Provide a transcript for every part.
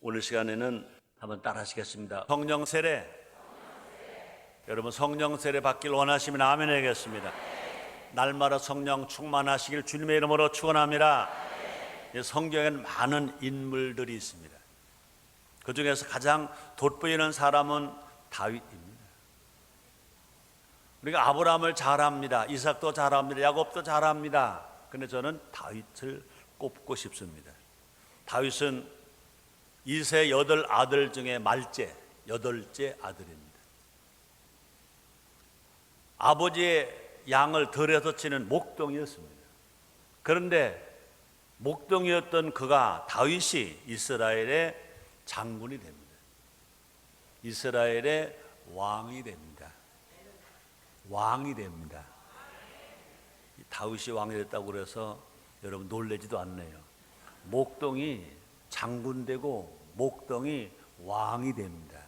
오늘 시간에는 한번 따라 하시겠습니다. 성령 세례. 여러분 성령 세례 받길 원하시면 아멘 하겠습니다. 날마다 성령 충만하시길 주님의 이름으로 축원합니다. 성경에는 많은 인물들이 있습니다. 그 중에서 가장 돋보이는 사람은 다윗입니다. 우리가 아브라함을 잘 압니다. 이삭도 잘 압니다. 야곱도 잘 압니다. 그런데 저는 다윗을 꼽고 싶습니다. 다윗은 이세 8아들 중에 말째 8째 아들입니다. 아버지의 양을 들여서 치는 목동이었습니다. 그런데 목동이었던 그가 다윗이 이스라엘의 장군이 됩니다. 이스라엘의 왕이 됩니다. 왕이 됩니다. 다윗이 왕이 됐다고 그래서 여러분 놀라지도 않네요. 목동이 장군 되고 목동이 왕이 됩니다.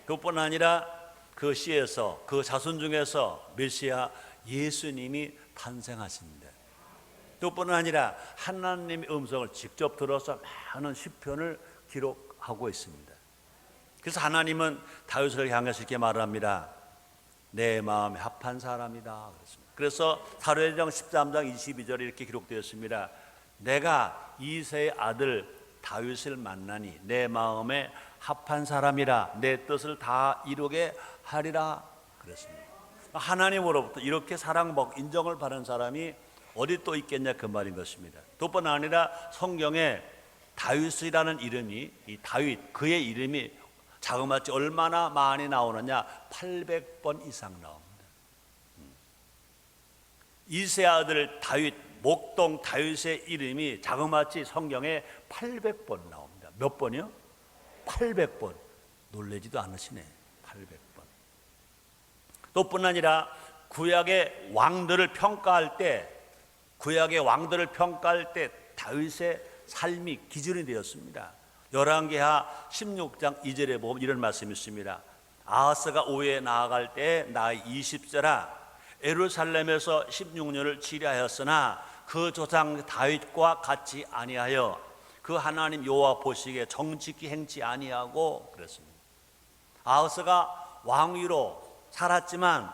그것뿐 아니라 그 씨에서 그 자손 중에서 메시아 예수님이 탄생하십니다. 그것뿐 아니라 하나님의 음성을 직접 들어서 많은 시편을 기록하고 있습니다. 그래서 하나님은 다윗을 향해서 이렇게 말합니다. 내 마음에 합한 사람이다. 그래서 사도행전 13장 22절에 이렇게 기록되었습니다. 내가 이새의 아들 다윗을 만나니 내 마음에 합한 사람이라 내 뜻을 다 이루게 하리라 그랬습니다. 하나님으로부터 이렇게 사랑받고 인정을 받은 사람이 어디 또 있겠냐 그 말인 것입니다. 또뿐 아니라 성경에 다윗이라는 이름이 이 다윗 그의 이름이 자그마치 얼마나 많이 나오느냐 800번 이상 나옵니다. 이새 아들 다윗 목동 다윗의 이름이 자그마치 성경에 800번 나옵니다. 몇 번이요? 800번. 놀라지도 않으시네. 800번. 또뿐 아니라 구약의 왕들을 평가할 때 다윗의 삶이 기준이 되었습니다. 열왕기하 16장 2절에 보면 이런 말씀이 있습니다. 아하스가 오후에 나아갈 때 나이 20세라 예루살렘에서 16년을 치료하였으나 그 조상 다윗과 같이 아니하여 그 하나님 여호와 보시기에 정직히 행치 아니하고 그랬습니다. 아하스가 왕위로 살았지만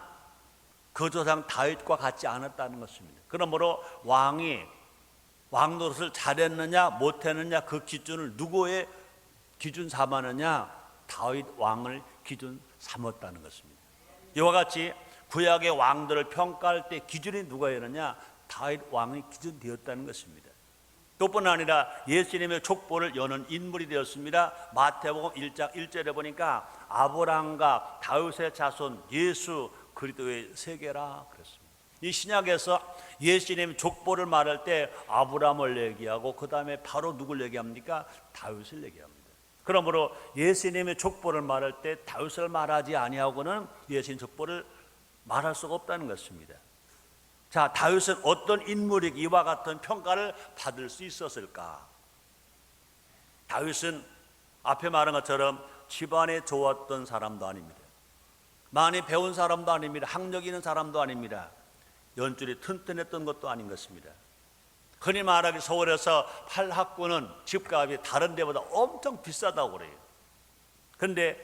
그 조상 다윗과 같지 않았다는 것입니다. 그러므로 왕이 왕노릇을 잘했느냐 못했느냐 그 기준을 누구의 기준 삼았느냐 다윗 왕을 기준 삼았다는 것입니다. 이와 같이 구약의 왕들을 평가할 때 기준이 누가였느냐 다윗 왕이 기준 되었다는 것입니다. 또뿐 아니라 예수님의 족보를 여는 인물이 되었습니다. 마태복음 1장 1절에 보니까 아브라함과 다윗의 자손 예수 그리스도의 세계라 그랬습니다. 이 신약에서 예수님 족보를 말할 때 아브라함을 얘기하고 그 다음에 바로 누굴 얘기합니까? 다윗을 얘기합니다. 그러므로 예수님의 족보를 말할 때 다윗을 말하지 아니하고는 예수님 족보를 말할 수가 없다는 것입니다. 자, 다윗은 어떤 인물이 이와 같은 평가를 받을 수 있었을까? 다윗은 앞에 말한 것처럼 집안에 좋았던 사람도 아닙니다. 많이 배운 사람도 아닙니다. 학력 있는 사람도 아닙니다. 연줄이 튼튼했던 것도 아닌 것입니다. 흔히 말하기 서울에서 8학구는 집값이 다른 데보다 엄청 비싸다고 그래요. 그런데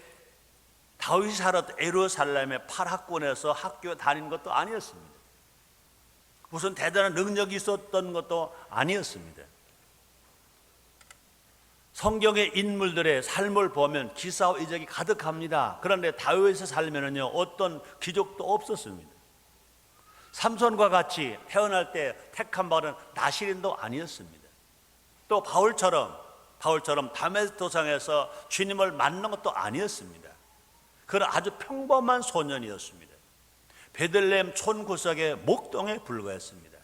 다윗이 살았던 예루살렘의 8학군에서 학교에 다닌 것도 아니었습니다. 무슨 대단한 능력이 있었던 것도 아니었습니다. 성경의 인물들의 삶을 보면 기사와 이적이 가득합니다. 그런데 다윗의 삶에는요 어떤 기적도 없었습니다. 삼손과 같이 태어날 때 택한 바는 나실인도 아니었습니다. 또 바울처럼 다메섹 도상에서 주님을 만난 것도 아니었습니다. 그는 아주 평범한 소년이었습니다. 베들레헴 촌구석의 목동에 불과했습니다.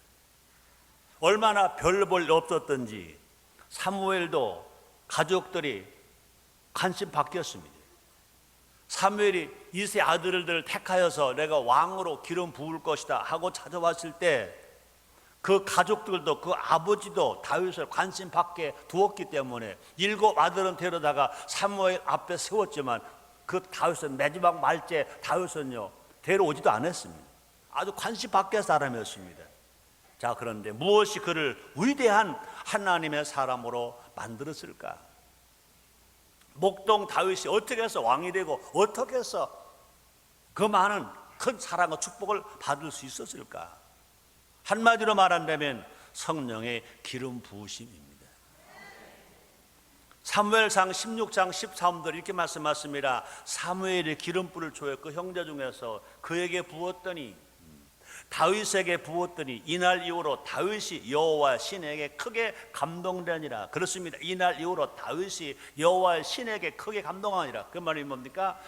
얼마나 별 볼 일 없었던지 사무엘도 가족들이 관심 바뀌었습니다. 사무엘이 이세 아들들을 택하여서 내가 왕으로 기름 부을 것이다 하고 찾아왔을 때 그 가족들도 그 아버지도 다윗을 관심 받게 두었기 때문에 7 아들은 데려다가 사무엘 앞에 세웠지만 그 다윗은 마지막 말째 다윗은요 데려오지도 않았습니다. 아주 관심 밖의 사람이었습니다. 자, 그런데 무엇이 그를 위대한 하나님의 사람으로 만들었을까? 목동 다윗이 어떻게 해서 왕이 되고 어떻게 해서 그 많은 큰 사랑과 축복을 받을 수 있었을까? 한마디로 말한다면 성령의 기름 부으심입니다. 사무엘상 16장 13절 이렇게 말씀하십니다. 사무엘이 기름불을 줘요. 그 형제 중에서 그에게 부었더니, 다윗에게 부었더니 이날 이후로 다윗이 여호와 신에게 크게 감동되니라. 그렇습니다. 이날 이후로 다윗이 여호와 신에게 크게 감동하니라. 그 말이 뭡니까?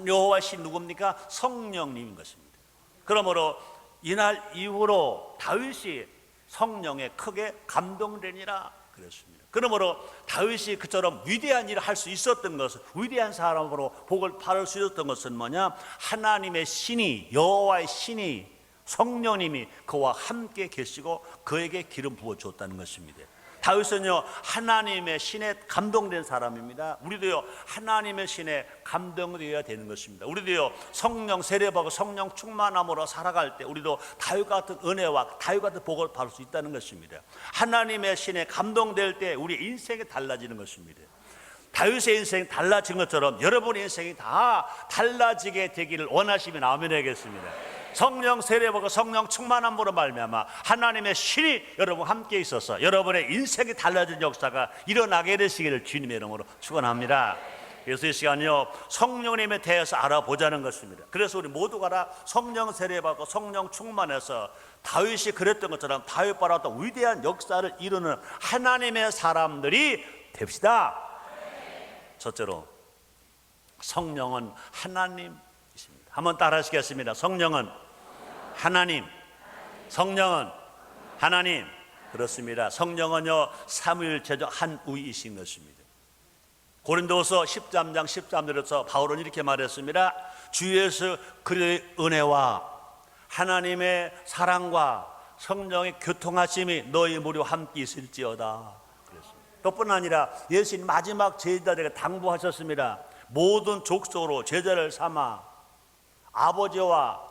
여호와 신 누굽니까? 성령님인 것입니다. 그러므로 이날 이후로 다윗이 성령에 크게 감동되니라 그랬습니다. 그러므로 다윗이 그처럼 위대한 일을 할 수 있었던 것은, 위대한 사람으로 복을 받을 수 있었던 것은 뭐냐? 하나님의 신이, 여호와의 신이, 성령님이 그와 함께 계시고 그에게 기름 부어줬다는 것입니다. 다윗은요, 하나님의 신에 감동된 사람입니다. 우리도요, 하나님의 신에 감동되어야 되는 것입니다. 우리도요, 성령 세례받고 성령 충만함으로 살아갈 때 우리도 다윗 같은 은혜와 다윗 같은 복을 받을 수 있다는 것입니다. 하나님의 신에 감동될 때 우리 인생이 달라지는 것입니다. 다윗의 인생이 달라진 것처럼 여러분의 인생이 다 달라지게 되기를 원하시면 아멘 하겠습니다. 성령 세례받고 성령 충만함으로 말미암아 하나님의 신이 여러분 함께 있어서 여러분의 인생이 달라진 역사가 일어나게 되시기를 주님의 이름으로 축원합니다. 그래서 이 시간요, 성령님에 대해서 알아보자는 것입니다. 그래서 우리 모두가 다 성령 세례받고 성령 충만해서 다윗이 그랬던 것처럼 다윗과 같은 위대한 역사를 이루는 하나님의 사람들이 됩시다. 첫째로, 성령은 하나님이십니다. 한번 따라 하시겠습니다. 성령은 하나님, 성령은 하나님. 그렇습니다. 성령은요, 삼위일체적 한 우이신 것입니다. 고린도서 13장 13절에서 바울은 이렇게 말했습니다. 주 예수 그리스도의 은혜와 하나님의 사랑과 성령의 교통하심이 너희 무리 함께 있을지어다. 그뿐 아니라 예수님 마지막 제자들에게 당부하셨습니다. 모든 족속으로 제자를 삼아 아버지와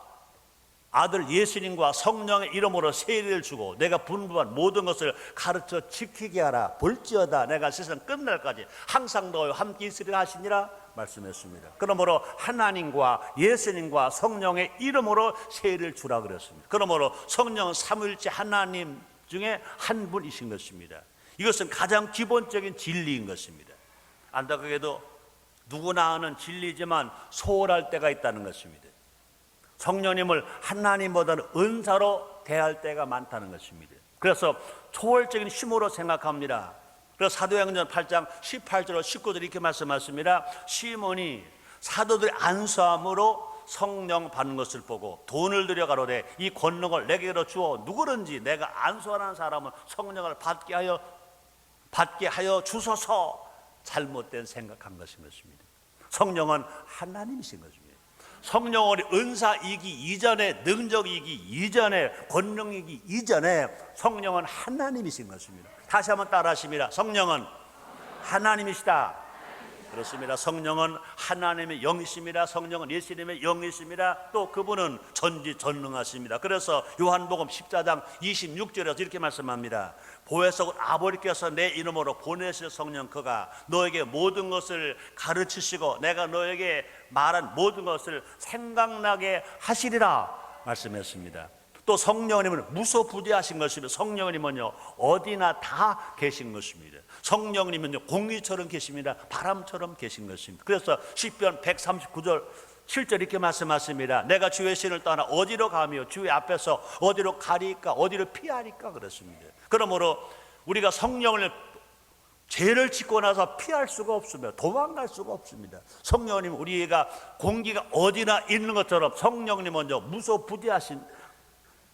아들 예수님과 성령의 이름으로 세례를 주고 내가 분부한 모든 것을 가르쳐 지키게 하라. 볼지어다 내가 세상 끝날까지 항상 너와 함께 있으리라 하시니라 말씀했습니다. 그러므로 하나님과 예수님과 성령의 이름으로 세례를 주라 그랬습니다. 그러므로 성령은 삼위일체 하나님 중에 한 분이신 것입니다. 이것은 가장 기본적인 진리인 것입니다. 안타깝게도 누구나 아는 진리지만 소홀할 때가 있다는 것입니다. 성령님을 하나님보다는 은사로 대할 때가 많다는 것입니다. 그래서 초월적인 힘으로 생각합니다. 그래서 사도행전 8장 18절 19절 이렇게 말씀하십니다. 시몬이 사도들의 안수함으로 성령 받는 것을 보고 돈을 들여 가로되 이 권능을 내게로 주어 누구든지 내가 안수하는 사람은 성령을 받게 하여 주소서. 잘못된 생각한 것인 것입니다. 성령은 하나님이신 것입니다. 성령은 은사이기 이전에, 능력이기 이전에, 권능이기 이전에 성령은 하나님이신 것입니다. 다시 한번 따라 하십니다. 성령은 하나님이시다. 그렇습니다. 성령은 하나님의 영이십니다. 성령은 예수님의 영이십니다. 또 그분은 전지전능하십니다. 그래서 요한복음 14장 26절에서 이렇게 말씀합니다. 보혜석은 아버지께서 내 이름으로 보내실 성령 그가 너에게 모든 것을 가르치시고 내가 너에게 말한 모든 것을 생각나게 하시리라 말씀했습니다. 또 성령님은 무소부재하신 것이며 성령님은요 어디나 다 계신 것입니다. 성령님은요 공기처럼 계십니다. 바람처럼 계신 것입니다. 그래서 시편 139절 7절 이렇게 말씀하십니다. 내가 주의 신을 떠나 어디로 가며 주의 앞에서 어디로 가리까 어디로 피하리까 그렇습니다. 그러므로 우리가 성령을 죄를 짓고 나서 피할 수가 없으며 도망갈 수가 없습니다. 성령님 우리가 공기가 어디나 있는 것처럼 성령님 먼저 무소부재하신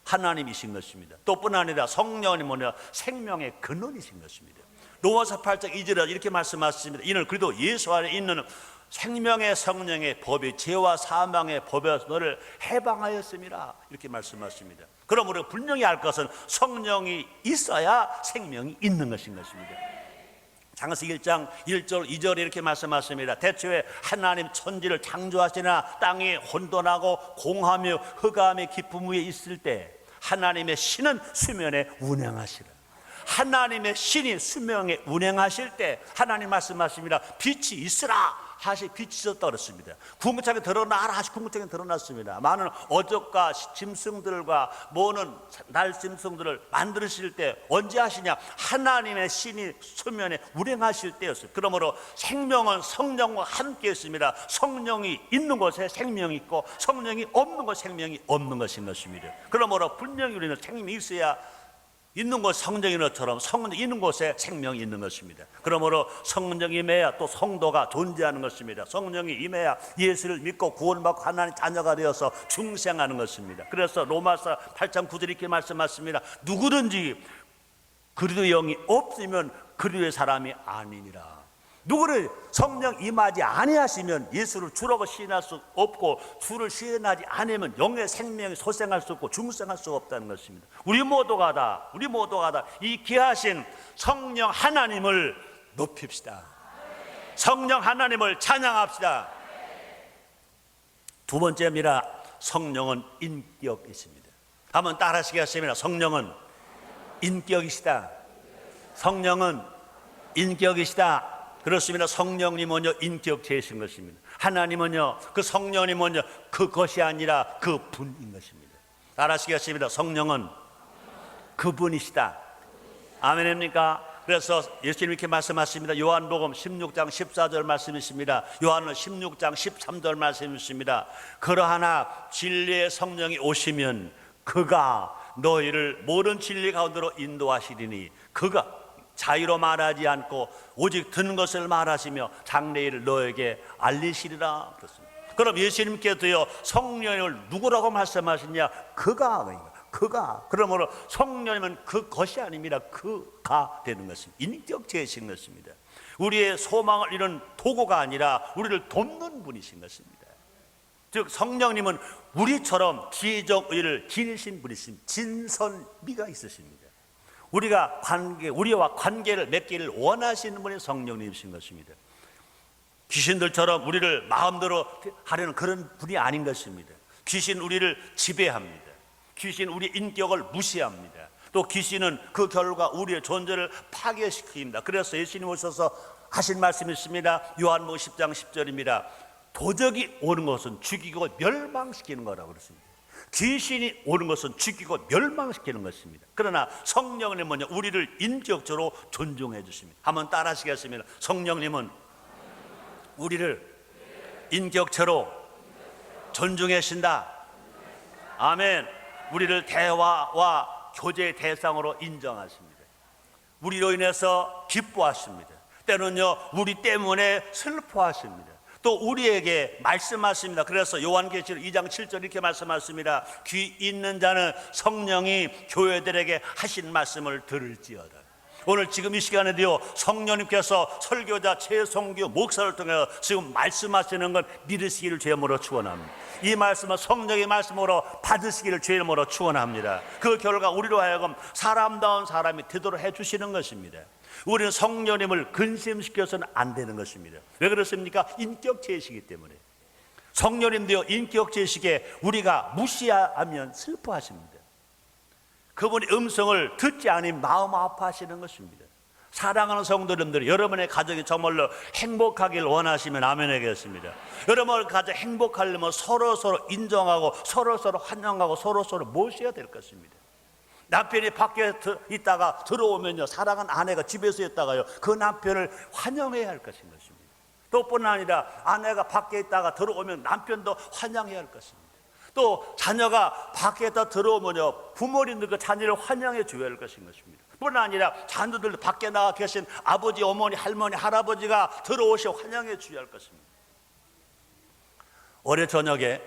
하나님이신 것입니다. 또뿐 아니라 성령님은 생명의 근원이신 것입니다. 로마서 8장 2절에 이렇게 말씀하십니다. 이는 그래도 예수 안에 있는 생명의 성령의 법이 죄와 사망의 법에서 너를 해방하였습니다. 이렇게 말씀하십니다. 그러므로 분명히 알 것은 성령이 있어야 생명이 있는 것인 것입니다. 창세기 1장 1절 2절에 이렇게 말씀하십니다. 대초에 하나님 천지를 창조하시나 땅이 혼돈하고 공하며 흑암의 깊음 위에 있을 때 하나님의 신은 수면에 운행하시라. 하나님의 신이 수명에 운행하실 때 하나님 말씀하십니다. 빛이 있으라 하시 빛이 있었다 그랬습니다. 궁창에 드러나라 하시 궁창에 드러났습니다. 많은 어족과 짐승들과 모는 날 짐승들을 만드실 때 언제 하시냐? 하나님의 신이 수면에 운행하실 때였어요. 그러므로 생명은 성령과 함께 있습니다. 성령이 있는 곳에 생명이 있고 성령이 없는 곳에 생명이 없는 것인 것입니다. 그러므로 분명히 우리는 생명이 있어야 있는 곳 성령인 것처럼 성령이 있는 곳에 생명이 있는 것입니다. 그러므로 성령이 임해야 또 성도가 존재하는 것입니다. 성령이 임해야 예수를 믿고 구원받고 하나님의 자녀가 되어서 중생하는 것입니다. 그래서 로마서 8장 9절 이렇게 말씀하십니다. 누구든지 그리스도의 영이 없으면 그리스도의 사람이 아니니라. 누구를 성령 임하지 아니하시면 예수를 주라고 시인할 수 없고 주를 시인하지 않으면 영의 생명이 소생할 수 없고 중생할 수 없다는 것입니다. 우리 모두가 다 이 귀하신 성령 하나님을 높입시다. 성령 하나님을 찬양합시다. 두 번째입니다. 성령은 인격이십니다. 한번 따라하시겠습니다. 성령은 인격이시다. 성령은 인격이시다. 그렇습니다. 성령님은요 인격체이신 것입니다. 하나님은요 그 성령님은요 그것이 아니라 그 분인 것입니다. 따라하시겠습니다. 성령은 그분이시다. 아멘입니까? 그래서 예수님 이렇게 말씀하십니다. 요한복음 16장 14절 말씀이십니다. 요한은 16장 13절 말씀이십니다. 그러하나 진리의 성령이 오시면 그가 너희를 모든 진리 가운데로 인도하시리니 그가 자유로 말하지 않고 오직 듣는 것을 말하시며 장래일을 너에게 알리시리라 그렇습니다. 그럼 예수님께서요 성령을 누구라고 말씀하시냐? 그가 그러므로 성령님은 그것이 아닙니다. 그가 되는 것입니다. 인격체이신 것입니다. 우리의 소망을 이루는 도구가 아니라 우리를 돕는 분이신 것입니다. 즉 성령님은 우리처럼 지혜적 의를 지니신 분이십니다. 진선미가 있으십니다. 우리와 관계를 맺기를 원하시는 분이 성령님이신 것입니다. 귀신들처럼 우리를 마음대로 하려는 그런 분이 아닌 것입니다. 귀신 우리를 지배합니다. 귀신 우리 인격을 무시합니다. 또 귀신은 그 결과 우리의 존재를 파괴시킵니다. 그래서 예수님 오셔서 하신 말씀이 있습니다. 요한복음 10장 10절입니다. 도적이 오는 것은 죽이고 멸망시키는 거라고 그랬습니다. 귀신이 오는 것은 죽이고 멸망시키는 것입니다. 그러나 성령님은요 우리를 인격적으로 존중해 주십니다. 한번 따라 하시겠습니다. 성령님은 우리를 인격체로 존중해 주신다. 아멘. 우리를 대화와 교제의 대상으로 인정하십니다. 우리로 인해서 기뻐하십니다. 때로는요 우리 때문에 슬퍼하십니다. 또 우리에게 말씀하십니다. 그래서 요한계시록 2장 7절 이렇게 말씀하십니다. 귀 있는 자는 성령이 교회들에게 하신 말씀을 들을지어다. 오늘 지금 이 시간에도요 성령님께서 설교자 최성규 목사를 통해 지금 말씀하시는 건 믿으시기를 주님으로 축원합니다. 이 말씀은 성령의 말씀으로 받으시기를 주님으로 축원합니다. 그 결과 우리로 하여금 사람다운 사람이 되도록 해주시는 것입니다. 우리는 성령님을 근심시켜서는 안 되는 것입니다. 왜 그렇습니까? 인격체이시기 때문에. 성령님도요 인격체이시기에 우리가 무시하면 슬퍼하십니다. 그분의 음성을 듣지 않으면 마음 아파하시는 것입니다. 사랑하는 성도님들, 여러분의 가정이 정말로 행복하길 원하시면 아멘 하겠습니다. 여러분의 가정 행복하려면 서로 인정하고 서로 환영하고 서로 모셔야 될 것입니다. 남편이 밖에 있다가 들어오면요 사랑하는 아내가 집에서 있다가요 그 남편을 환영해야 할 것인 것입니다. 또 뿐 아니라 아내가 밖에 있다가 들어오면 남편도 환영해야 할 것입니다. 또 자녀가 밖에 있다 들어오면요 부모님들 그 자녀를 환영해 줘야 할 것인 것입니다. 뿐 아니라 자녀들 밖에 나가 계신 아버지, 어머니, 할머니, 할아버지가 들어오셔 환영해 줘야 할 것입니다. 올해 저녁에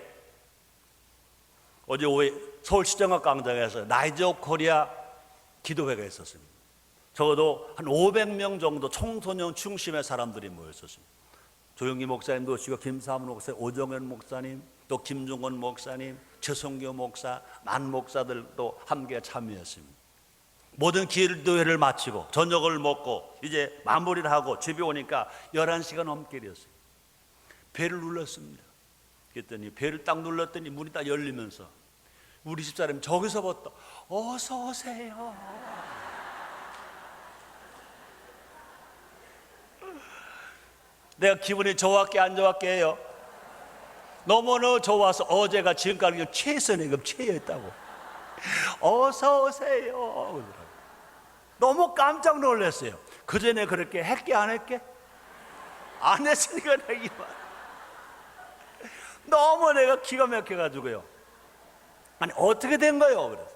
어제 오후에 서울시정학 광장에서 나이즈 오브 코리아 기도회가 있었습니다. 적어도 한 500명 정도 청소년 중심의 사람들이 모였었습니다. 조영기 목사님도 오시고 김사문 목사님, 오정현 목사님, 또 김종건 목사님, 최성교 목사, 만 목사들도 함께 참여했습니다. 모든 기도회를 마치고 저녁을 먹고 이제 마무리를 하고 집에 오니까 11시가 넘게 되었어요. 배를 눌렀습니다. 그랬더니 배를 딱 눌렀더니 문이 딱 열리면서 우리 집사람이 저기서부터 어서 오세요. 내가 기분이 좋았게 안 좋았게 해요? 너무너무 좋아서 어제가 지금까지 최선의 최였다고. 어서 오세요. 너무 깜짝 놀랐어요. 그전에 그렇게 했게 안 했게? 안 했으니까 내기만. 너무 내가 기가 막혀가지고요. 아니 어떻게 된 거예요? 그래서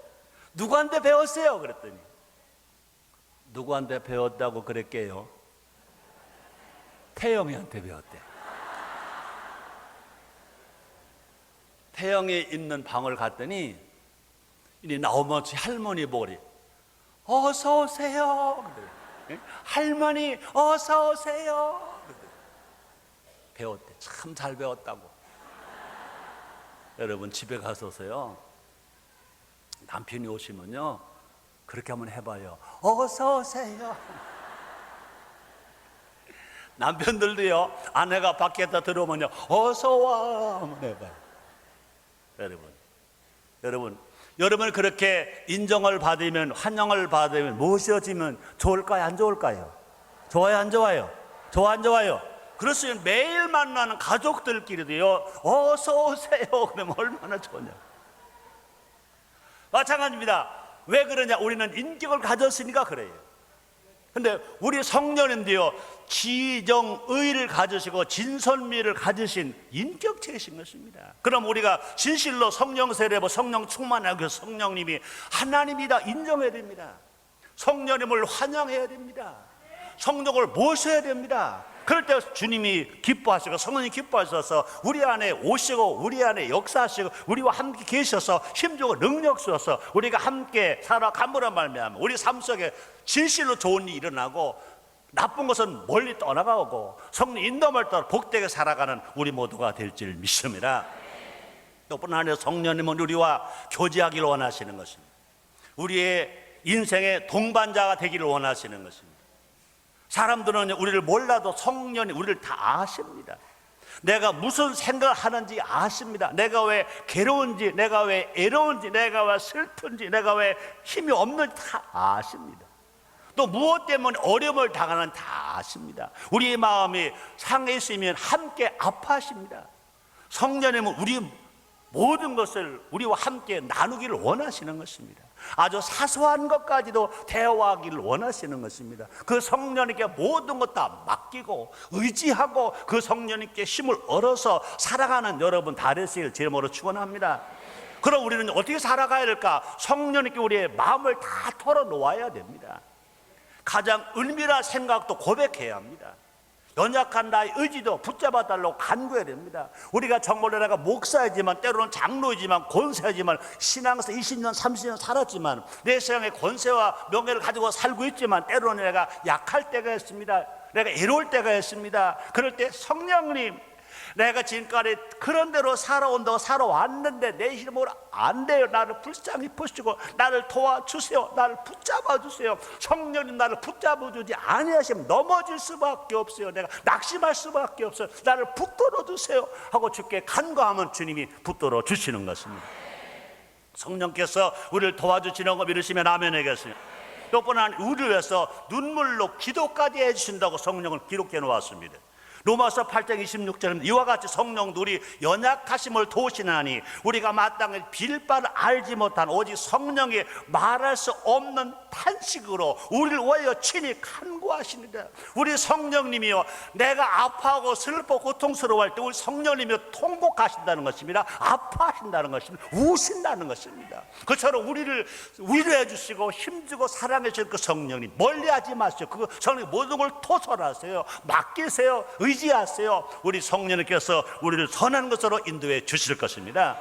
누구한테 배웠어요? 그랬더니 누구한테 배웠다고 그랬게요? 태영이한테 배웠대. 태영이 있는 방을 갔더니 이 나오면 할머니 보리 어서 오세요. 할머니 어서 오세요. 배웠대. 참 잘 배웠다고. 여러분 집에 가서서요 남편이 오시면요 그렇게 한번 해봐요. 어서 오세요. 남편들도요 아내가 밖에다 들어오면요 어서 와 한번 해봐요. 여러분 그렇게 인정을 받으면 환영을 받으면 무엇이어지면 좋을까요 안 좋을까요? 좋아요 안 좋아요? 좋아 안 좋아요? 그렇으면 매일 만나는 가족들끼리도요 어서 오세요 그러면 얼마나 좋냐. 마찬가지입니다. 왜 그러냐? 우리는 인격을 가졌으니까 그래요. 근데 우리 성령님도요 지정의를 가지시고 진선미를 가지신 인격체이신 것입니다. 그럼 우리가 진실로 성령 세례고 성령 충만하고 성령님이 하나님이다 인정해야 됩니다. 성령님을 환영해야 됩니다. 성령을 모셔야 됩니다. 그럴 때 주님이 기뻐하시고 성령이 기뻐하셔서 우리 안에 오시고 우리 안에 역사하시고 우리와 함께 계셔서 힘주고 능력 주셔서 우리가 함께 살아감으로 말미암아 우리 삶 속에 진실로 좋은 일이 일어나고 나쁜 것은 멀리 떠나가고 성령 인도함을 따라 복되게 살아가는 우리 모두가 될 줄 믿습니다. 또뿐 아니라 성령님은 우리와 교제하기를 원하시는 것입니다. 우리의 인생의 동반자가 되기를 원하시는 것입니다. 사람들은 우리를 몰라도 성령이 우리를 다 아십니다. 내가 무슨 생각을 하는지 아십니다. 내가 왜 괴로운지, 내가 왜 애로운지, 내가 왜 슬픈지, 내가 왜 힘이 없는지 다 아십니다. 또 무엇 때문에 어려움을 당하는지 다 아십니다. 우리의 마음이 상해 있으면 함께 아파하십니다. 성령님은 우리 모든 것을 우리와 함께 나누기를 원하시는 것입니다. 아주 사소한 것까지도 대화하기를 원하시는 것입니다. 그 성령님께 모든 것 다 맡기고 의지하고 그 성령님께 힘을 얻어서 살아가는 여러분 다 되시길 제목으로 축원합니다. 그럼 우리는 어떻게 살아가야 될까? 성령님께 우리의 마음을 다 털어놓아야 됩니다. 가장 은밀한 생각도 고백해야 합니다. 연약한 나의 의지도 붙잡아 달라고 간구해야 됩니다. 우리가 정말 내가 목사이지만 때로는 장로이지만 권세이지만 신앙에서 20년 30년 살았지만 내 세상의 권세와 명예를 가지고 살고 있지만 때로는 내가 약할 때가 있습니다. 내가 애로울 때가 있습니다. 그럴 때 성령님 내가 지금까지 그런 대로 살아온다고 살아왔는데 내 힘으로 안 돼요. 나를 불쌍히 보시고 나를 도와주세요. 나를 붙잡아 주세요. 성령님 나를 붙잡아 주지 아니하시면 넘어질 수밖에 없어요. 내가 낙심할 수밖에 없어요. 나를 붙들어 주세요 하고 주께 간구하면 주님이 붙들어 주시는 것입니다. 성령께서 우리를 도와주시는 거 믿으시면 아멘 하겠습니다. 또뿐 아니라 우리를 위해서 눈물로 기도까지 해주신다고 성령을 기록해 놓았습니다. 로마서 8장 26절은 이와 같이 성령도 우리 연약하심을 도우시나니 우리가 마땅히 빌 바를 알지 못한 오직 성령이 말할 수 없는 탄식으로 우리를 위하여 친히 간구하십니다. 우리 성령님이요 내가 아파하고 슬퍼 고통스러워할 때 우리 성령님이 통곡하신다는 것입니다. 아파하신다는 것입니다. 우신다는 것입니다. 그처럼 우리를 위로해 주시고 힘주고 사랑해 주실 그 성령님 멀리하지 마시고 그 성령님 모든 걸 토설하세요. 맡기세요. 의지하세요. 우리 성령님께서 우리를 선한 것으로 인도해 주실 것입니다.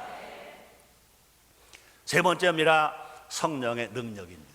세 번째입니다. 성령의 능력입니다.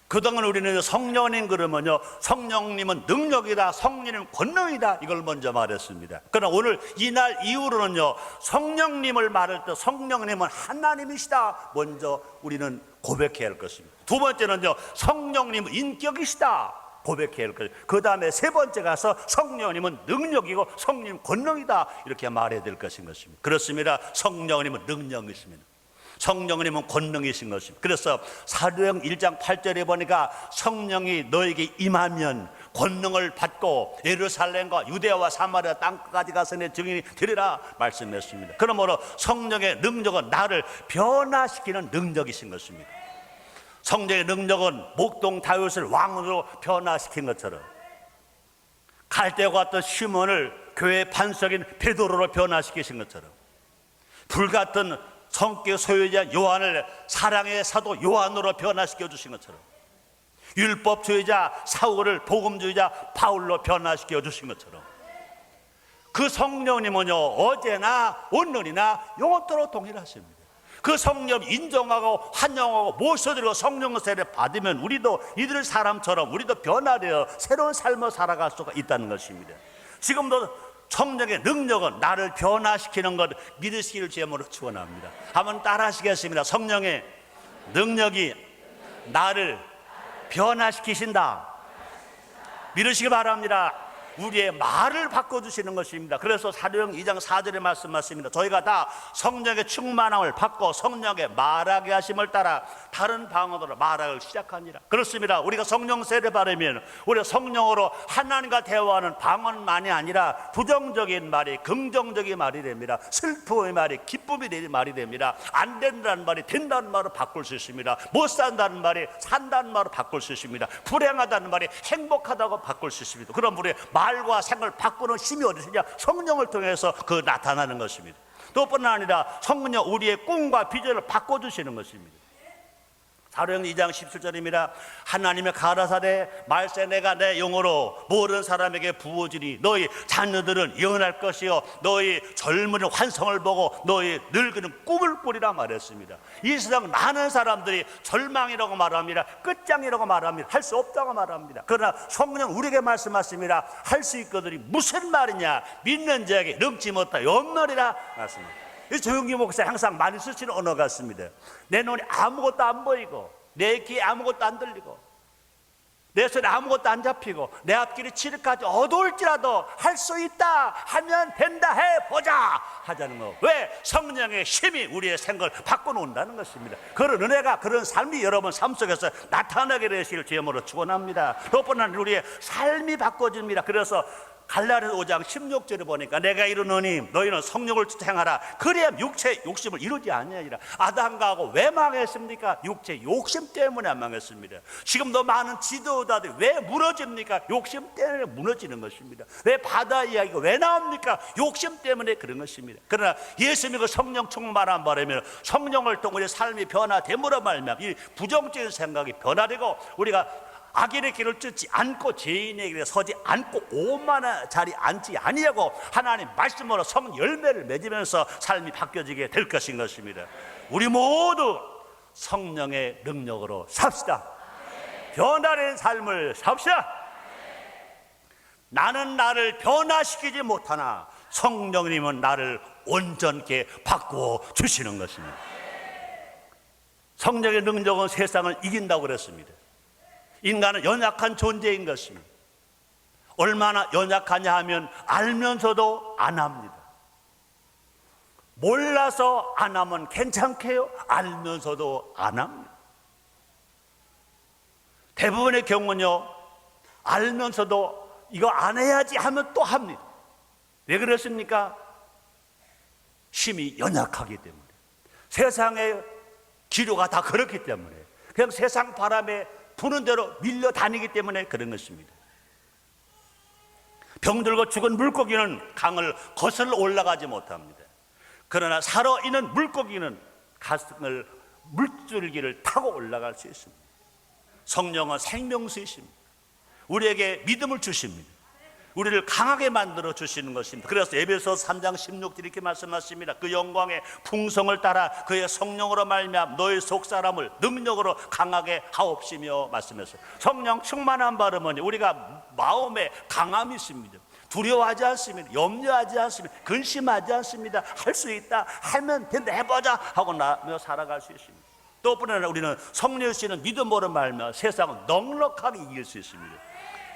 그동안 우리는 성령님 그러면요 성령님은 능력이다, 성령님은 권능이다 이걸 먼저 말했습니다. 그러나 오늘 이날 이후로는요 성령님을 말할 때 성령님은 하나님이시다 먼저 우리는 고백해야 할 것입니다. 두 번째는요 성령님은 인격이시다 고백해야 할 것입니다. 그 다음에 세 번째 가서 성령님은 능력이고 성령님 권능이다 이렇게 말해야 될 것인 것입니다. 그렇습니다. 성령님은 능력이십니다. 성령님은 권능이신 것입니다. 그래서 사도행 1장 8절에 보니까 성령이 너에게 임하면 권능을 받고 예루살렘과 유대와 사마리아 땅까지 가서 내 증인이 되리라 말씀했습니다. 그러므로 성령의 능력은 나를 변화시키는 능력이신 것입니다. 성령의 능력은 목동 다윗을 왕으로 변화시킨 것처럼 갈대와 같은 시몬을 교회의 반석인 베드로로 변화시키신 것처럼 불같은 성격 소유자 요한을 사랑의 사도 요한으로 변화시켜 주신 것처럼 율법주의자 사울을 복음주의자 바울로 변화시켜 주신 것처럼 그 성령님은요 어제나 오늘이나 영원토록 동일하십니다. 그 성령 인정하고 환영하고 모셔드리고 성령 세례 받으면 우리도 이들 사람처럼 우리도 변화되어 새로운 삶을 살아갈 수가 있다는 것입니다. 지금도 성령의 능력은 나를 변화시키는 것 믿으시기를 제목으로 축원합니다. 한번 따라하시겠습니다. 성령의 능력이 나를 변화시키신다. 믿으시기 바랍니다. 우리의 말을 바꿔주시는 것입니다. 그래서 사도행 2장 4절에 말씀하십니다. 저희가 다 성령의 충만함을 받고 성령의 말하게 하심을 따라 다른 방언으로 말하기 시작하니라. 그렇습니다. 우리가 성령 세례 받으면 우리가 성령으로 하나님과 대화하는 방언만이 아니라 부정적인 말이 긍정적인 말이 됩니다. 슬픔의 말이 기쁨이 되는 말이 됩니다. 안 된다는 말이 된다는 말로 바꿀 수 있습니다. 못 산다는 말이 산다는 말로 바꿀 수 있습니다. 불행하다는 말이 행복하다고 바꿀 수 있습니다. 그럼 우리의 말과 생각을 바꾸는 힘이 어디서냐? 성령을 통해서 그 나타나는 것입니다. 또 뿐만 아니라 성령 우리의 꿈과 비전을 바꿔주시는 것입니다. 사도행 2장 17절입니다. 하나님의 가라사대 말세 내가 내 영으로 모든 사람에게 부어주니 너희 자녀들은 영원할 것이요 너희 젊은이 환성을 보고 너희 늙은이는 꿈을 꾸리라 말했습니다. 이 세상 많은 사람들이 절망이라고 말합니다. 끝장이라고 말합니다. 할 수 없다고 말합니다. 그러나 성령 우리에게 말씀하십니다. 할 수 있거든이 무슨 말이냐? 믿는 자에게 넘지 못하 영원이라 말씀합니다. 조용기 목사 항상 많이 쓰시는 언어 같습니다. 내 눈이 아무것도 안 보이고 내 귀에 아무것도 안 들리고 내 손에 아무것도 안 잡히고 내 앞길이 칠흑까지 어두울지라도 할 수 있다 하면 된다 해보자 하자는 거. 왜? 성령의 힘이 우리의 생각을 바꿔놓는다는 것입니다. 그런 은혜가 그런 삶이 여러분 삶 속에서 나타나게 되시길 주님으로 축원합니다. 또 뿐만 아니라 우리의 삶이 바꿔집니다. 그래서 갈라디아서 5장 16절에 보니까 내가 이르노니 너희는 성령을 행하라. 그래야 육체의 욕심을 이루지 아니하리라. 아담과 하고 왜 망했습니까? 육체의 욕심 때문에 망했습니다. 지금도 많은 지도자들이 왜 무너집니까? 욕심 때문에 무너지는 것입니다. 왜 바다 이야기가 왜 나옵니까? 욕심 때문에 그런 것입니다. 그러나 예수 믿고 성령 충만한 바람에 성령을 통해 우리의 삶이 변화됨으로 말미암아 이 부정적인 생각이 변화되고 우리가 악인의 길을 쫓지 않고 죄인의 길에 서지 않고 오만한 자리 앉지 아니하고 하나님 말씀으로 성 열매를 맺으면서 삶이 바뀌어지게 될 것인 것입니다. 우리 모두 성령의 능력으로 삽시다. 변화된 삶을 삽시다. 나는 나를 변화시키지 못하나 성령님은 나를 온전케 바꾸어 주시는 것입니다. 성령의 능력은 세상을 이긴다고 그랬습니다. 인간은 연약한 존재인 것입니다. 얼마나 연약하냐 하면 알면서도 안 합니다. 몰라서 안 하면 괜찮게요? 알면서도 안 합니다. 대부분의 경우는요 알면서도 이거 안 해야지 하면 또 합니다. 왜 그렇습니까? 힘이 연약하기 때문에, 세상의 기류가 다 그렇기 때문에, 그냥 세상 바람에 부는 대로 밀려 다니기 때문에 그런 것입니다. 병들고 죽은 물고기는 강을 거슬러 올라가지 못합니다. 그러나 살아있는 물고기는 가슴을 물줄기를 타고 올라갈 수 있습니다. 성령은 생명수이십니다. 우리에게 믿음을 주십니다. 우리를 강하게 만들어 주시는 것입니다. 그래서 에베소서 3장 16절 이렇게 말씀하십니다. 그 영광의 풍성을 따라 그의 성령으로 말미암아 너희 속사람을 능력으로 강하게 하옵시며 말씀했어요. 성령 충만한 발음은 우리가 마음에 강함이 있습니다. 두려워하지 않습니다. 염려하지 않습니다. 근심하지 않습니다. 할 수 있다, 하면 된다, 해보자 하고 나며 살아갈 수 있습니다. 또 뿐만 아니라 우리는 성령 주시는 믿음으로 말미암아 세상을 넉넉하게 이길 수 있습니다.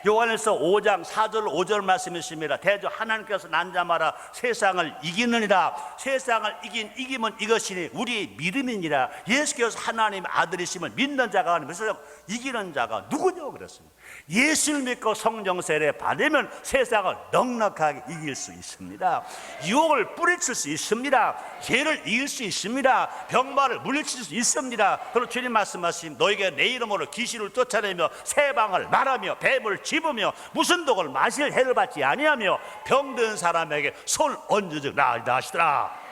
요한일서 5장 4절 5절 말씀이십니다. 대저 하나님께서 난자마라 세상을 이기느니라. 세상을 이기면 이것이니 우리의 믿음이니라. 예수께서 하나님의 아들이심을 믿는 자가 아니면 세상 이기는 자가 누구냐고 그랬습니다. 예수를 믿고 성령 세례 받으면 세상을 넉넉하게 이길 수 있습니다. 유혹을 뿌리칠 수 있습니다. 죄를 이길 수 있습니다. 병마를 물리칠 수 있습니다. 그리고 주님 말씀하신 너에게 내 이름으로 귀신을 쫓아내며 새방을 말하며 뱀을 집으며 무슨 독을 마실 해를 받지 아니하며 병든 사람에게 손 얹어주 나으시더라.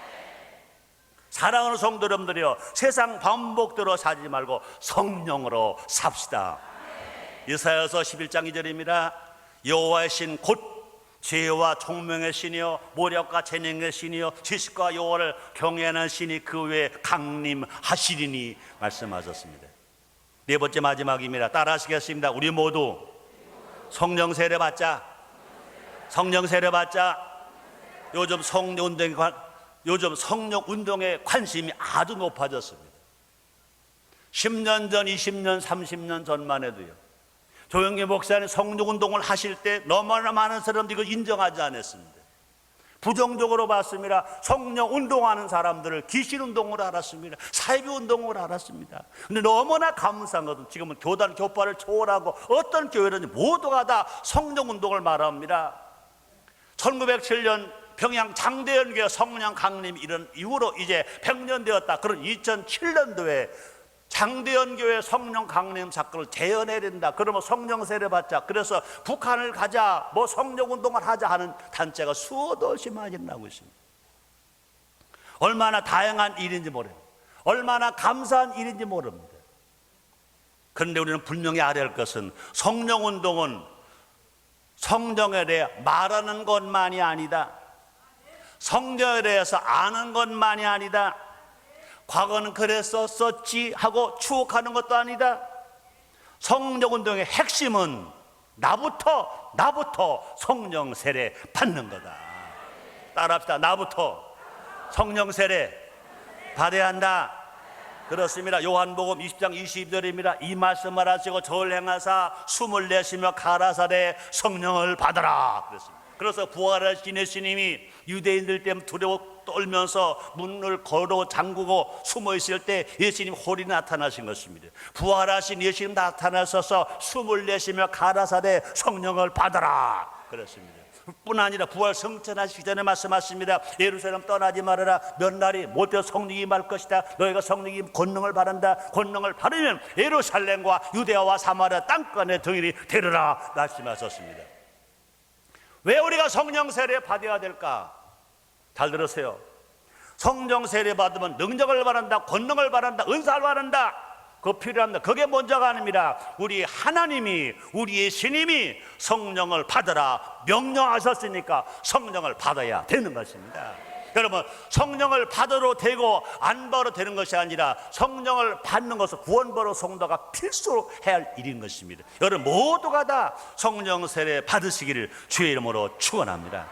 사랑하는 성도 여러분들이여, 세상 반복대로 살지 말고 성령으로 삽시다. 이사야서 11장 2절입니다. 여호와의 신 곧 지혜와 총명의 신이요 모략과 재능의 신이요 지식과 여호와를 경외하는 신이 그 외에 강림하시리니 말씀하셨습니다. 네 번째 마지막입니다. 따라하시겠습니다. 우리 모두 성령 세례 받자. 성령 세례 받자. 요즘 성령 운동에 관심이 아주 높아졌습니다. 10년 전, 20년, 30년 전만 해도요, 조영기 목사님 성령 운동을 하실 때 너무나 많은 사람들이 이걸 인정하지 않았습니다. 부정적으로 봤습니다. 성령 운동하는 사람들을 귀신 운동으로 알았습니다. 사이비 운동으로 알았습니다. 근데 너무나 감사한 것은 지금은 교단 교파를 초월하고 어떤 교회든지 모두가 다 성령 운동을 말합니다. 1907년 평양 장대연교회 성령 강림 이런 이후로 이제 100년 되었다. 그런 2007년도에 장대연교회 성령 강림 사건을 재현해야 된다. 그러면 성령 세례 받자. 그래서 북한을 가자, 뭐 성령 운동을 하자 하는 단체가 수도 없이 많이 나오고 있습니다. 얼마나 다양한 일인지 모릅니다. 얼마나 감사한 일인지 모릅니다. 그런데 우리는 분명히 알아야 할 것은 성령 운동은 성령에 대해 말하는 것만이 아니다. 성령에 대해서 아는 것만이 아니다. 과거는 그랬었지 하고 추억하는 것도 아니다. 성령운동의 핵심은 나부터 성령 세례 받는 거다. 따라합시다. 나부터 성령 세례 받아야 한다. 그렇습니다. 요한복음 20장 22절입니다. 이 말씀을 하시고 저를 행하사 숨을 내쉬며 가라사대 성령을 받아라 그랬습니다. 그래서 부활하신 예수님이 유대인들 때문에 두려워 떨면서 문을 걸어 잠그고 숨어 있을 때 예수님 홀이 나타나신 것입니다. 부활하신 예수님 나타나셔서 숨을 내쉬며 가라사대 성령을 받아라 그랬습니다. 뿐 아니라 부활 성천하시기 전에 말씀하십니다. 예루살렘 떠나지 말아라. 몇 날이 못되어 성령이 말 것이다. 너희가 성령이 권능을 받는다. 권능을 받으면 예루살렘과 유대아와 사마리아 땅간에 등일이 되리라 말씀하셨습니다. 왜 우리가 성령 세례 받아야 될까? 잘 들으세요. 성령 세례 받으면 능력을 받는다, 권능을 받는다, 은사를 받는다. 그거 필요합니다. 그게 먼저가 아닙니다. 우리 하나님이, 우리 예수님이 성령을 받으라 명령하셨으니까 성령을 받아야 되는 것입니다. 여러분, 성령을 받아도 되고 안 받아도 되는 것이 아니라 성령을 받는 것은 구원받은 성도가 필수로 해야 할 일인 것입니다. 여러분 모두가 다 성령 세례 받으시기를 주의 이름으로 축원합니다.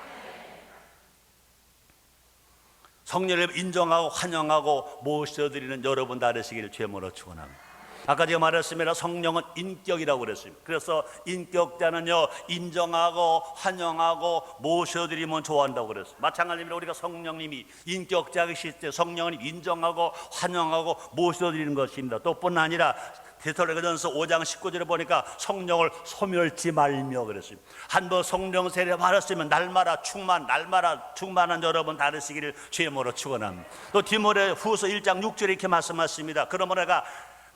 성령을 인정하고 환영하고 모셔드리는 여러분 다 되시기를 주의 이름으로 축원합니다. 아까 제가 말했습니다. 성령은 인격이라고 그랬습니다. 그래서 인격자는요, 인정하고 환영하고 모셔드리면 좋아한다고 그랬어요. 마찬가지로 우리가 성령님이 인격자이실 때 성령을 인정하고 환영하고 모셔드리는 것입니다. 또 뿐 아니라 데살로니가전서 5장 19절에 보니까 성령을 소멸치 말며 그랬습니다. 한번 성령 세례 받았으면 날마다 충만한 여러분 다르시기를 주의 이름으로 축원합니다. 또 디모데후서 1장 6절에 이렇게 말씀하십니다. 그러므로 내가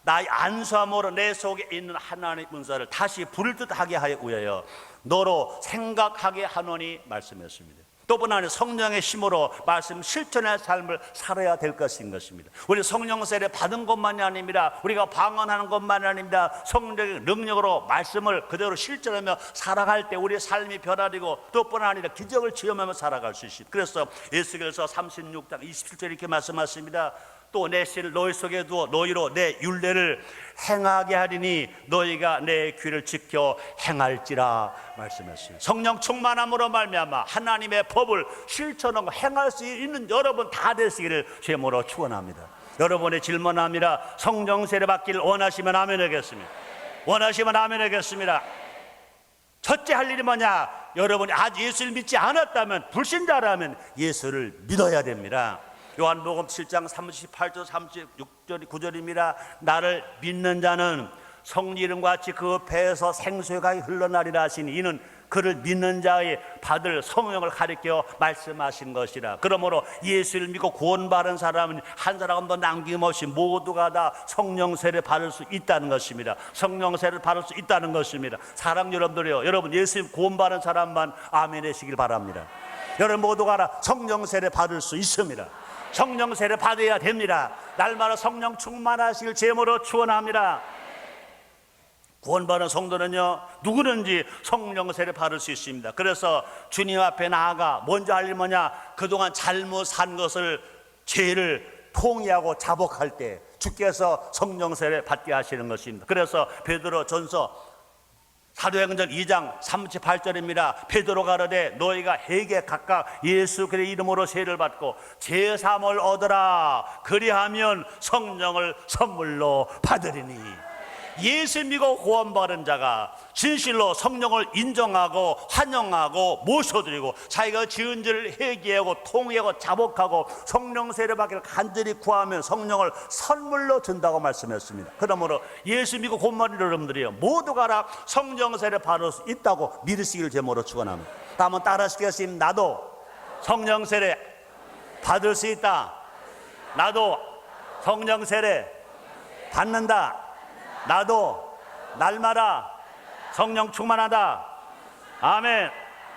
나의 안수함으로 내 속에 있는 하나님의 은사를 다시 부를 듯하게 하여 위하여 너로 생각하게 하노니 말씀했습니다. 또뿐 아니라 성령의 힘으로 말씀 실천의 삶을 살아야 될 것인 것입니다. 우리 성령 세례 받은 것만이 아닙니다. 우리가 방언하는 것만이 아닙니다. 성령의 능력으로 말씀을 그대로 실천하며 살아갈 때 우리의 삶이 변화되고 또뿐 아니라 기적을 체험하며 살아갈 수 있습니다. 그래서 에스겔서 36장 27절 이렇게 말씀하십니다. 또 내 씨를 너희 속에 두어 너희로 내 율례를 행하게 하리니 너희가 내 귀를 지켜 행할지라 말씀했습니다. 성령 충만함으로 말미암아 하나님의 법을 실천하고 행할 수 있는 여러분 다 되시기를 주님으로 축원합니다. 여러분의 질문합니다. 성령 세례 받기를 원하시면 아멘 하겠습니다. 원하시면 아멘 하겠습니다. 첫째 할 일이 뭐냐? 여러분이 아직 예수를 믿지 않았다면, 불신자라면 예수를 믿어야 됩니다. 요한복음 7장 38절 36절 9절입니다. 나를 믿는 자는 성리 이름과 같이 그 배에서 생수의 강이 흘러나리라 하시니 이는 그를 믿는 자의 받을 성령을 가리켜 말씀하신 것이라. 그러므로 예수를 믿고 구원받은 사람은 한 사람도 남김없이 모두가 다 성령 세례 받을 수 있다는 것입니다. 성령 세례 받을 수 있다는 것입니다. 사랑 여러분들이요, 여러분 예수 구원받은 사람만 아멘 하시길 바랍니다. 여러분 모두가 다 성령 세례 받을 수 있습니다. 성령 세례 받아야 됩니다. 날마다 성령 충만하시길 제모로 축원합니다. 구원받은 성도는요, 누구든지 성령 세례 받을 수 있습니다. 그래서 주님 앞에 나아가 먼저 할 일 뭐냐? 그동안 잘못 산 것을, 죄를 통회하고 자복할 때 주께서 성령 세례 받게 하시는 것입니다. 그래서 베드로 전서 사도행전 2장 38절입니다. 베드로 가로되 너희가 회개 각각 예수 그리스도의 이름으로 세례를 받고 제사함을 얻으라. 그리하면 성령을 선물로 받으리니. 예수 믿고 구원받은 자가 진실로 성령을 인정하고 환영하고 모셔드리고 자기가 지은 죄를 회개하고 통회하고 자복하고 성령 세례 받기를 간절히 구하면 성령을 선물로 준다고 말씀했습니다. 그러므로 예수 믿고 구원받은 여러분들이요, 모두가 다 성령 세례 받을 수 있다고 믿으시길 제모로 축원합니다. 한번 따라하시겠습니다. 나도 성령 세례 받을 수 있다. 나도 성령 세례 받는다. 나도 날마다 성령 충만하다. 아멘.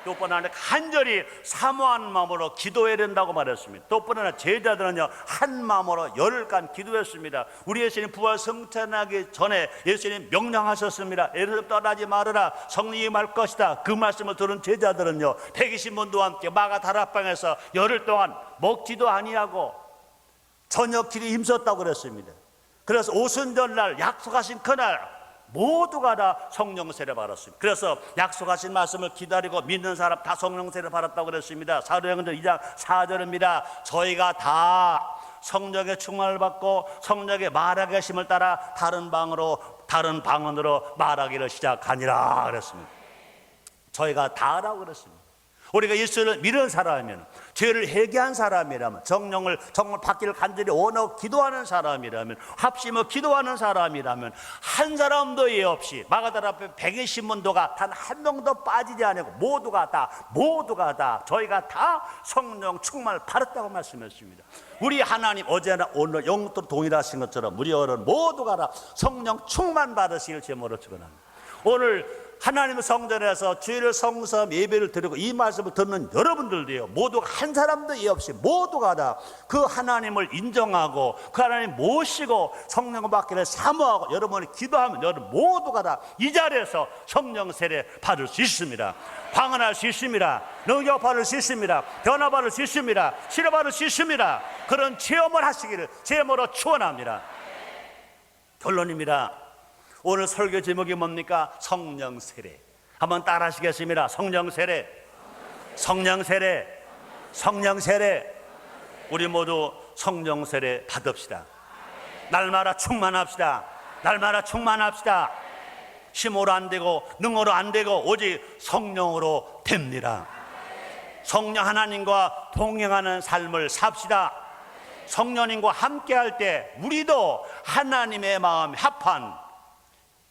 또 번 안에 간절히 사모한 마음으로 기도해야 된다고 말했습니다. 또 번 안에 제자들은요, 한 마음으로 열흘간 기도했습니다. 우리 예수님 부활 승천하기 전에 예수님 명령하셨습니다. 예루살렘 떠나지 말아라. 성령이 임할 것이다. 그 말씀을 들은 제자들은요, 120문도와 함께 마가 다락방에서 열흘 동안 먹지도 아니하고 저녁 길이 힘썼다고 그랬습니다. 그래서 오순절날 약속하신 그날 모두가 다 성령 세례 받았습니다. 그래서 약속하신 말씀을 기다리고 믿는 사람 다 성령 세례 받았다고 그랬습니다. 사도행전 2장 4절입니다. 저희가 다 성령의 충만을 받고 성령의 말하게 하심을 따라 다른 방언으로 말하기를 시작하니라 그랬습니다. 저희가 다라고 그랬습니다. 우리가 예수를 믿는 사람이면, 죄를 회개한 사람이라면, 성령을 정말 받기를 간절히 원하고 기도하는 사람이라면, 합심을 기도하는 사람이라면 한 사람도 예 없이 마가다라 앞에 120문도가 단 한 명도 빠지지 않고 모두가 다 저희가 다 성령 충만을 받았다고 말씀했습니다. 우리 하나님 어제나 오늘 영토로 동일하신 것처럼 우리 어른 모두가 다 성령 충만 받으시길 제모로 축원합니다. 오늘 하나님의 성전에서 주일을 성삼 예배를 드리고 이 말씀을 듣는 여러분들도요, 모두 한 사람도 예 없이 모두가 다 그 하나님을 인정하고 그 하나님 모시고 성령을 받기를 사모하고 여러분이 기도하면 여러분 모두가 다 이 자리에서 성령 세례 받을 수 있습니다. 방언할 수 있습니다. 능력 받을 수 있습니다. 변화 받을 수 있습니다. 치료 받을 수 있습니다. 그런 체험을 하시기를 제모로 축원합니다. 결론입니다. 오늘 설교 제목이 뭡니까? 성령 세례. 한번 따라 하시겠습니다. 성령 세례, 성령 세례, 성령 세례. 우리 모두 성령 세례 받읍시다. 날마다 충만합시다. 날마다 충만합시다. 힘으로 안 되고 능으로 안 되고 오직 성령으로 됩니다. 성령 하나님과 동행하는 삶을 삽시다. 성령님과 함께할 때 우리도 하나님의 마음 합한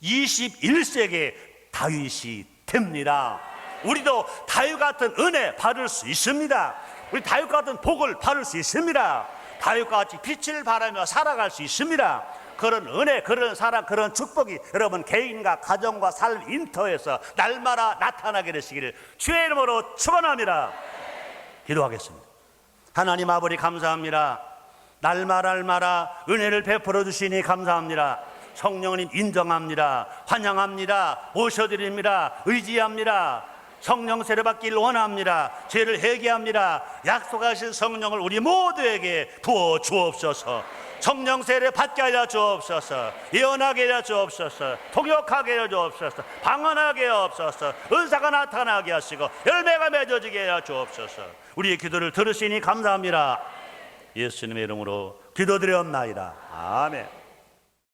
21세기 다윗이 됩니다. 우리도 다윗 같은 은혜 받을 수 있습니다. 우리 다윗 같은 복을 받을 수 있습니다. 다윗과 같이 빛을 발하며 살아갈 수 있습니다. 그런 은혜, 그런 사랑, 그런 축복이 여러분 개인과 가정과 삶 인터에서 날마다 나타나게 되시기를 주의 이름으로 축원합니다. 기도하겠습니다. 하나님 아버지 감사합니다. 날마다 은혜를 베풀어 주시니 감사합니다. 성령님 인정합니다. 환영합니다. 모셔드립니다. 의지합니다. 성령 세례 받기를 원합니다. 죄를 회개합니다. 약속하신 성령을 우리 모두에게 부어 주옵소서. 성령 세례 받게 하여 주옵소서. 예언하게 하여 주옵소서. 통역하게 하여 주옵소서. 방언하게 하여 주옵소서. 은사가 나타나게 하시고 열매가 맺어지게 하여 주옵소서. 우리의 기도를 들으시니 감사합니다. 예수님의 이름으로 기도드렸나이다. 아멘.